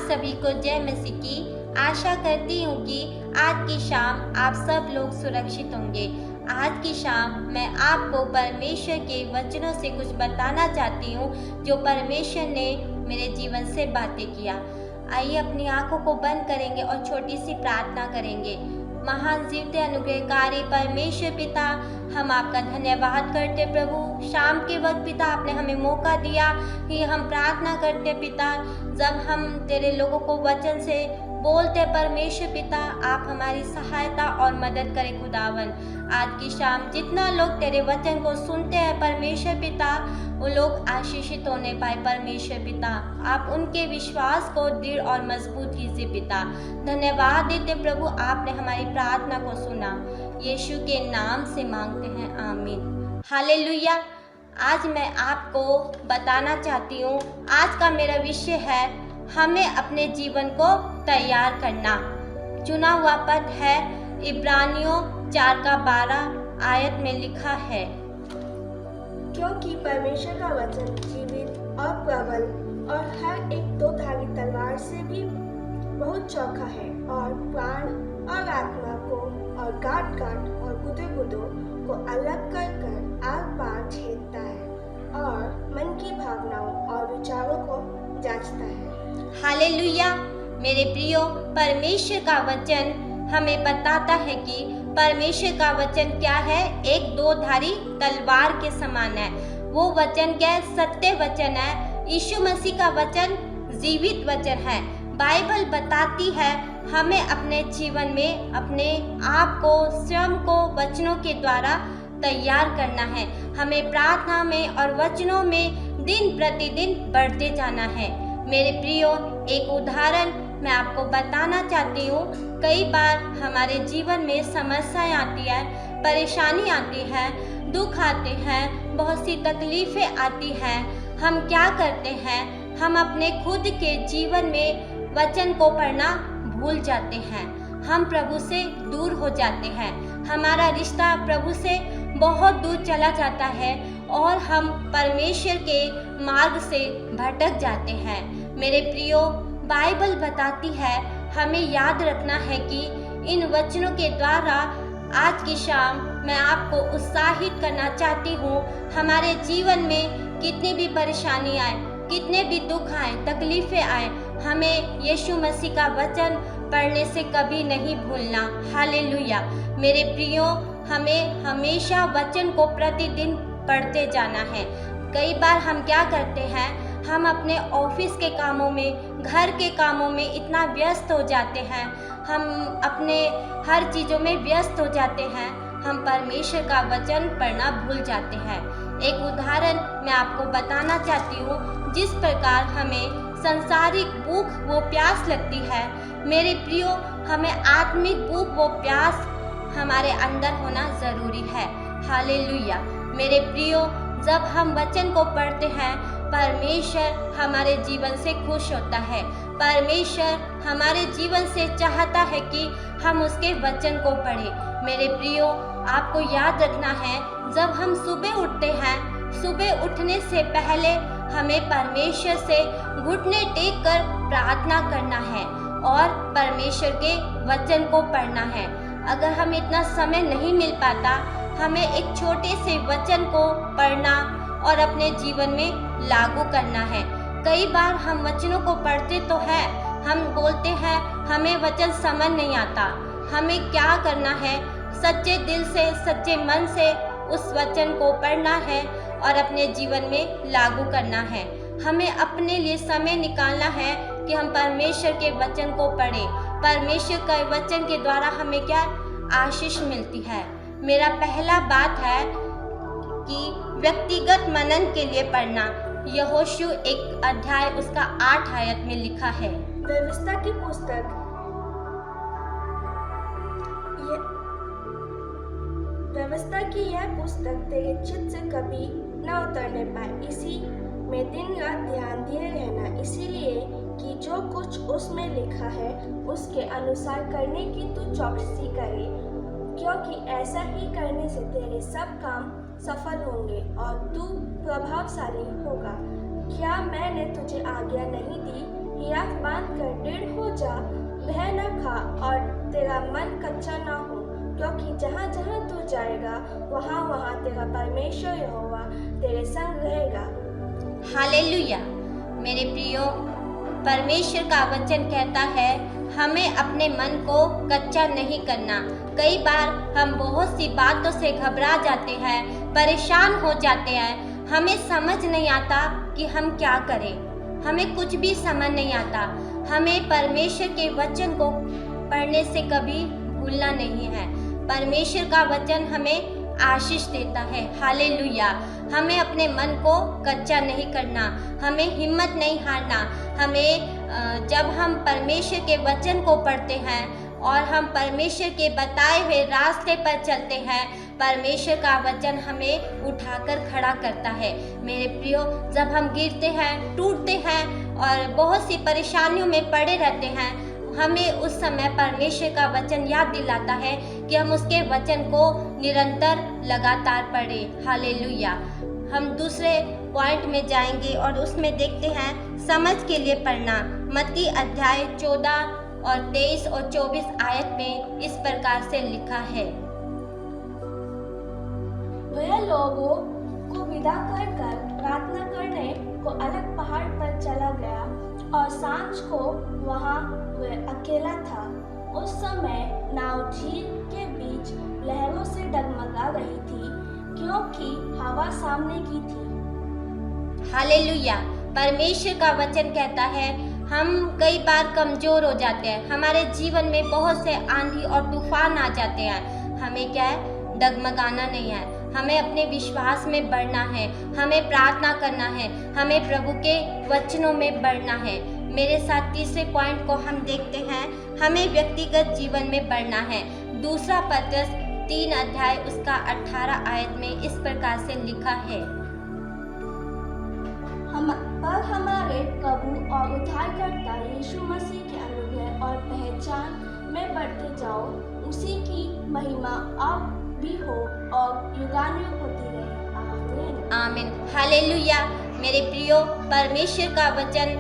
सभी को जय मसीह की। आशा करती हूँ कि आज की शाम आप सब लोग सुरक्षित होंगे। आज की शाम मैं आपको परमेश्वर के वचनों से कुछ बताना चाहती हूँ जो परमेश्वर ने मेरे जीवन से बातें किया। आइए अपनी आंखों को बंद करेंगे और छोटी सी प्रार्थना करेंगे। महान जीवते अनुग्रहकारी परमेश्वर पिता, हम आपका धन्यवाद करते प्रभु। शाम के वक्त पिता आपने हमें मौका दिया कि हम प्रार्थना करते पिता। जब हम तेरे लोगों को वचन से बोलते परमेश्वर पिता, आप हमारी सहायता और मदद करें खुदावन। आज की शाम जितना लोग तेरे वचन को सुनते हैं परमेश्वर पिता, वो लोग आशीषित होने पाए परमेश्वर पिता। आप उनके विश्वास को दृढ़ और मजबूत कीजिए पिता। धन्यवाद देते प्रभु, आपने हमारी प्रार्थना को सुना। यीशु के नाम से मांगते हैं, आमीन। हालेलुया। आज मैं आपको बताना चाहती हूँ, आज का मेरा विषय है हमें अपने जीवन को तैयार करना। चुना हुआ पद है इब्रानियों 4:12 आयत में लिखा है, क्योंकि परमेश्वर का वचन जीवित और प्रबल और हर एक दो धारी तलवार से भी बहुत चौखा है और प्राण और आत्मा को और गांठ और गुदों को अलग कर आर पार छेदता है और मन की भावनाओं और विचारों को जांचता है। हालेलुया। मेरे प्रियो, परमेश्वर का वचन हमें बताता है कि परमेश्वर का वचन क्या है, एक दो धारी तलवार के समान है। वो वचन क्या है? सत्य वचन है। यीशु मसीह का वचन जीवित वचन है। बाइबल बताती है हमें अपने जीवन में अपने आप को, स्वयं को वचनों के द्वारा तैयार करना है। हमें प्रार्थना में और वचनों में दिन प्रतिदिन बढ़ते जाना है। मेरे प्रियो, एक उदाहरण मैं आपको बताना चाहती हूँ। कई बार हमारे जीवन में समस्याएं आती है, परेशानी आती है, दुख आते हैं, बहुत सी तकलीफ़ें आती हैं। हम क्या करते हैं? हम अपने खुद के जीवन में वचन को पढ़ना भूल जाते हैं। हम प्रभु से दूर हो जाते हैं। हमारा रिश्ता प्रभु से बहुत दूर चला जाता है और हम परमेश्वर के मार्ग से भटक जाते हैं। मेरे प्रियो, बाइबल बताती है हमें याद रखना है कि इन वचनों के द्वारा आज की शाम मैं आपको उत्साहित करना चाहती हूँ। हमारे जीवन में कितनी भी परेशानी आए, कितने भी दुख आए, तकलीफ़ें आए, हमें यीशु मसीह का वचन पढ़ने से कभी नहीं भूलना। हालेलुया। मेरे प्रियो, हमें हमेशा वचन को प्रतिदिन पढ़ते जाना है। कई बार हम क्या करते हैं? हम अपने ऑफिस के कामों में, घर के कामों में इतना व्यस्त हो जाते हैं, हम अपने हर चीज़ों में व्यस्त हो जाते हैं, हम परमेश्वर का वचन पढ़ना भूल जाते हैं। एक उदाहरण मैं आपको बताना चाहती हूँ, जिस प्रकार हमें संसारिक भूख वो प्यास लगती है, मेरे प्रियो, हमें आत्मिक भूख वो प्यास हमारे अंदर होना ज़रूरी है। हालेलुया। मेरे प्रियो, जब हम वचन को पढ़ते हैं, परमेश्वर हमारे जीवन से खुश होता है। परमेश्वर हमारे जीवन से चाहता है कि हम उसके वचन को पढ़ें। मेरे प्रियो, आपको याद रखना है, जब हम सुबह उठते हैं, सुबह उठने से पहले हमें परमेश्वर से घुटने टेक कर प्रार्थना करना है और परमेश्वर के वचन को पढ़ना है। अगर हमें इतना समय नहीं मिल पाता, हमें एक छोटे से वचन को पढ़ना और अपने जीवन में लागू करना है। कई बार हम वचनों को पढ़ते तो है, हम बोलते हैं हमें वचन समझ नहीं आता। हमें क्या करना है? सच्चे दिल से, सच्चे मन से उस वचन को पढ़ना है और अपने जीवन में लागू करना है। हमें अपने लिए समय निकालना है कि हम परमेश्वर के वचन को पढ़ें। परमेश्वर के वचन के द्वारा हमें क्या आशीष मिलती है। मेरा पहला बात है कि व्यक्तिगत मनन के लिए पढ़ना। यहोशू 1 अध्याय उसका 8 आयत में लिखा है, व्यवस्था की पुस्तक व्यवस्था की यह पुस्तक तेरे चित्त से कभी न उतरने पाए। इसी में दिन रात ध्यान दिए रहना, इसीलिए कि जो कुछ उसमें लिखा है उसके अनुसार करने की तू चौकसी करे, क्योंकि ऐसा ही करने से तेरे सब काम सफल होंगे और तू प्रभावशाली होगा। क्या मैंने तुझे आज्ञा नहीं दी हिया बांध कर दृढ़ हो जा, भय न खा और तेरा मन कच्चा न हो, क्योंकि जहाँ जहाँ तू जाएगा वहाँ वहाँ तेरा परमेश्वर यहोवा तेरे संग रहेगा। हालेलुया। मेरे प्रियो, परमेश्वर का वचन कहता है हमें अपने मन को कच्चा नहीं करना। कई बार हम बहुत सी बातों से घबरा जाते हैं, परेशान हो जाते हैं, हमें समझ नहीं आता कि हम क्या करें, हमें कुछ भी समझ नहीं आता। हमें परमेश्वर के वचन को पढ़ने से कभी भूलना नहीं है। परमेश्वर का वचन हमें आशीष देता है। हालेलुया। हमें अपने मन को कच्चा नहीं करना, हमें हिम्मत नहीं हारना। हमें जब हम परमेश्वर के वचन को पढ़ते हैं और हम परमेश्वर के बताए हुए रास्ते पर चलते हैं, परमेश्वर का वचन हमें उठाकर खड़ा करता है। मेरे प्रियो, जब हम गिरते हैं, टूटते हैं और बहुत सी परेशानियों में पड़े रहते हैं, हमें उस समय परमेश्वर का वचन याद दिलाता है कि हम उसके वचन को निरंतर लगातार पढ़ें। हालेलुया। हम दूसरे पॉइंट में जाएंगे और उसमें देखते हैं समझ के लिए पढ़ना। मत्ती अध्याय 14 और 23 और 24 आयत में इस प्रकार से लिखा है। वह लोगों को विदा कर प्रार्थना करने को अलग पहाड़ पर चला गया और सांझ को वहाँ वह अकेला था। उस समय नाव झील के बीच लहरों से डगमगा रही थी, क्योंकि हवा सामने की थी। हालेलुया। परमेश्वर का वचन कहता है हम कई बार कमजोर हो जाते हैं, हमारे जीवन में बहुत से आंधी और तूफान आ जाते हैं। हमें क्या है, डगमगाना नहीं है, हमें अपने विश्वास में बढ़ना है, हमें प्रार्थना करना है, हमें प्रभु के वचनों में बढ़ना है। मेरे साथ तीसरे पॉइंट को हम देखते हैं, हमें व्यक्तिगत जीवन में बढ़ना है। दूसरा पत्रस 3 अध्याय उसका 18 आयत में इस प्रकार से लिखा है। पर हमारे प्रभु और उद्धारकर्ता यीशु मसीह के अनुग्रह और पहचान में बढ़ते जाओ, उसी की महिमा अब भी हो और युगानुयुग होती रहे। आमीन। आमीन। हालेलुया। मेरे प्रियो, परमेश्वर का वचन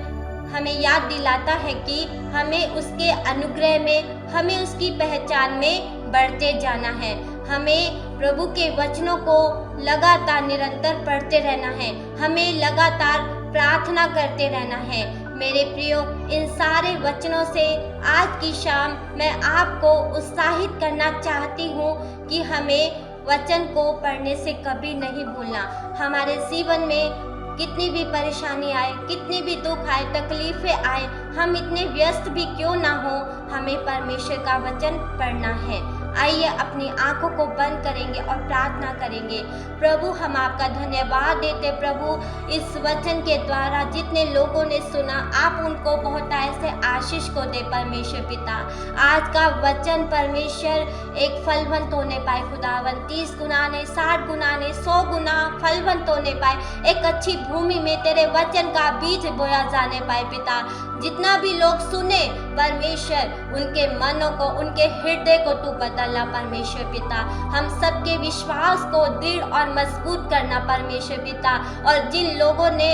हमें याद दिलाता है कि हमें उसके अनुग्रह में, हमें उसकी पहचान में बढ़ते जाना है। हमें प्रभु के वचनों को लगातार निरंतर पढ़ते रहना है, हमें लगातार प्रार्थना करते रहना है। मेरे प्रियो, इन सारे वचनों से आज की शाम मैं आपको उत्साहित करना चाहती हूँ कि हमें वचन को पढ़ने से कभी नहीं भूलना। हमारे जीवन में कितनी भी परेशानी आए, कितनी भी दुख आए, तकलीफें आए, हम इतने व्यस्त भी क्यों ना हो, हमें परमेश्वर का वचन पढ़ना है। आइए अपनी आंखों को बंद करेंगे और प्रार्थना करेंगे। प्रभु, हम आपका धन्यवाद देते प्रभु, इस वचन के द्वारा जितने लोगों ने सुना, आप उनको बहुत ऐसे आशीष को दे परमेश्वर पिता। आज का वचन परमेश्वर एक फलवंत होने पाए खुदावन, 30 गुना ने, 60 गुना ने, 100 गुना फलवंत होने पाए। एक अच्छी भूमि में तेरे वचन का बीज बोया जाने पाए पिता। जितना भी लोग सुने परमेश्वर, उनके मनों को, उनके हृदय को तू बदलना परमेश्वर पिता। हम सबके विश्वास को दृढ़ और मजबूत करना परमेश्वर पिता। और जिन लोगों ने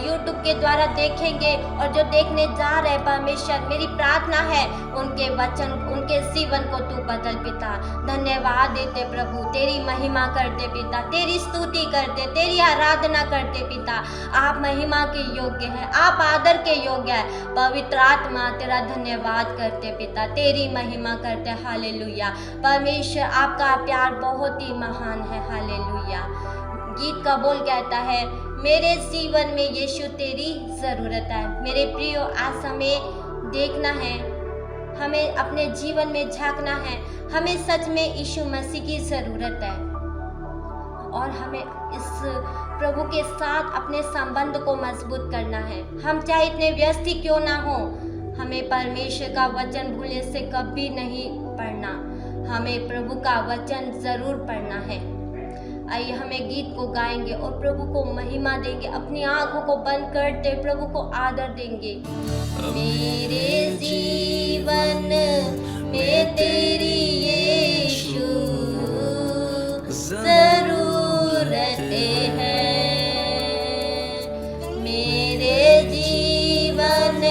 यूट्यूब के द्वारा देखेंगे और जो देखने जा रहे परमेश्वर, मेरी प्रार्थना है उनके वचन, उनके जीवन को तू बदल पिता। धन्यवाद देते प्रभु, तेरी महिमा करते पिता, तेरी स्तुति करते, तेरी आराधना करते पिता। आप महिमा के योग्य है, आप आदर के योग्य है। पवित्र आत्मा तेरा धन्यवाद करते पिता, तेरी महिमा करते। हालेलुया। परमेश्वर, आपका प्यार बहुत ही महान है। हालेलुया। गीत का बोल कहता है, मेरे जीवन में यीशु तेरी ज़रूरत है। मेरे प्रियो, आज हमें देखना है, हमें अपने जीवन में झांकना है, हमें सच में यीशु मसीह की ज़रूरत है और हमें इस प्रभु के साथ अपने संबंध को मजबूत करना है। हम चाहे इतने व्यस्त ही क्यों ना हो, हमें परमेश्वर का वचन भूलने से कभी नहीं पढ़ना, हमें प्रभु का वचन ज़रूर पढ़ना है। आइए हमें गीत को गाएंगे और प्रभु को महिमा देंगे, अपनी आंखों को बंद करते प्रभु को आदर देंगे। मेरे जीवन में तेरी यीशु ज़रूरतें हैं, मेरे जीवन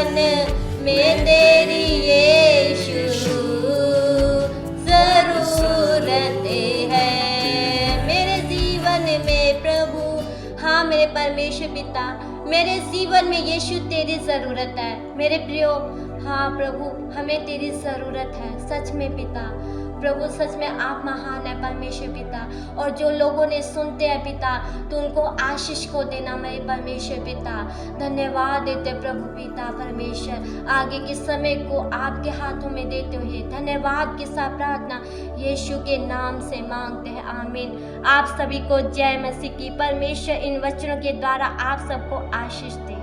जीवन में तेरी यीशु जरूरत है। मेरे जीवन में प्रभु, हाँ मेरे परमेश्वर पिता, मेरे जीवन में यीशु तेरी ज़रूरत है। मेरे प्रियो, हाँ प्रभु हमें तेरी ज़रूरत है सच में पिता। प्रभु सच में आप महान है परमेश्वर पिता, और जो लोगों ने सुनते हैं पिता तो उनको आशीष को देना मेरे परमेश्वर पिता। धन्यवाद देते प्रभु पिता परमेश्वर, आगे के समय को आपके हाथों में देते हुए धन्यवाद के साथ प्रार्थना यीशु के नाम से मांगते हैं, आमीन। आप सभी को जय मसीह की। परमेश्वर इन वचनों के द्वारा आप सबको आशीष दे।